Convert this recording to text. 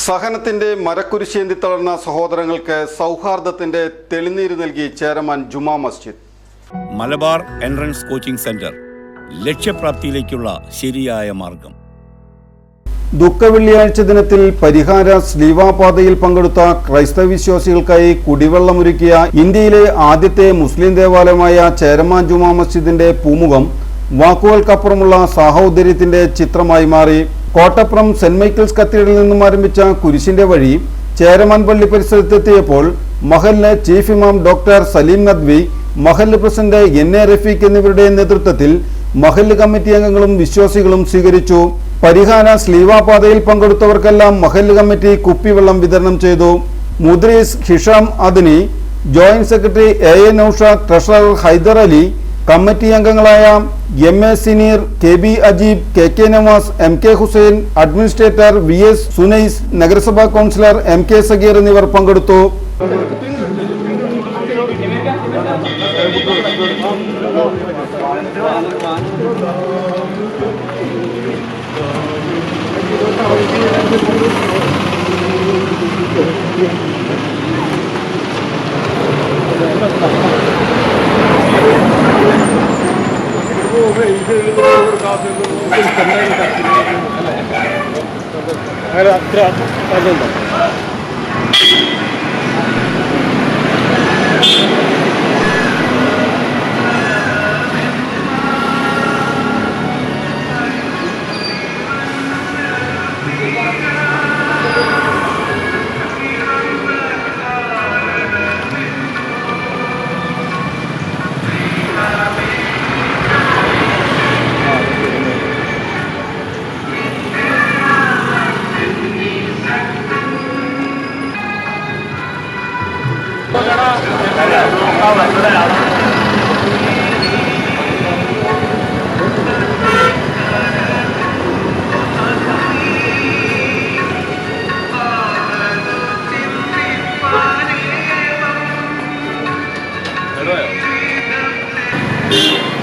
സഹനത്തിന്റെ മരക്കുരിശേന്തി തളർന്ന സഹോദരങ്ങൾക്ക് സൗഹാർദ്ദത്തിന്റെ തെളിനീര് നൽകി Cheraman Juma Masjid. Malabar entrance coaching centre, ലക്ഷ്യപ്രാപ്തിയിലേക്കുള്ള ശരിയായ മാർഗം. ദുഃഖവെള്ളിയാഴ്ച ദിനത്തിൽ പരിഹാര സ്ലീവാപാതയിൽ പങ്കെടുത്ത ക്രൈസ്തവ വിശ്വാസികൾക്കായി കുടിവെള്ളമൊരുക്കിയ ഇന്ത്യയിലെ ആദ്യത്തെ മുസ്ലിം ദേവാലയമായ ചേരമാൻ ജുമാ മസ്ജിദിന്റെ പൂമുഖം വാക്കുകൾക്കപ്പുറമുള്ള സാഹോദര്യത്തിന്റെ ചിത്രമായി മാറി. കോട്ടപ്പുറം സെന്റ് മൈക്കിൾസ് കത്തീഡ്രലിൽ നിന്നും ആരംഭിച്ച കുരിശിന്റെ വഴി ചേരമാൻ പള്ളി പരിസരത്തെത്തിയപ്പോൾ മഹല്ല് ചീഫ് ഇമാം ഡോക്ടർ സലീം നദ്വി, മഹല്ല് പ്രസിഡന്റ് NA റഫീഖ് എന്നിവരുടെ നേതൃത്വത്തിൽ മഹല്ല് കമ്മിറ്റി അംഗങ്ങളും വിശ്വാസികളും സ്വീകരിച്ചു. പരിഹാര സ്ലീവാപാതയിൽ പങ്കെടുത്തവർക്കെല്ലാം മഹല്ല് കമ്മിറ്റി കുപ്പിവെള്ളം വിതരണം ചെയ്തു. Mudrees Hisham Adni, joint secretary AA Naushad, treasurer Haider Ali, committee അംഗങ്ങളായ MA Sineer, KB Ajeeb, KK Navas, MK Hussain, administrator VS Sunais, നഗരസഭാ കൗൺസിലർ MK സഗീർ എന്നിവർ പങ്കെടുത്തു. Hello.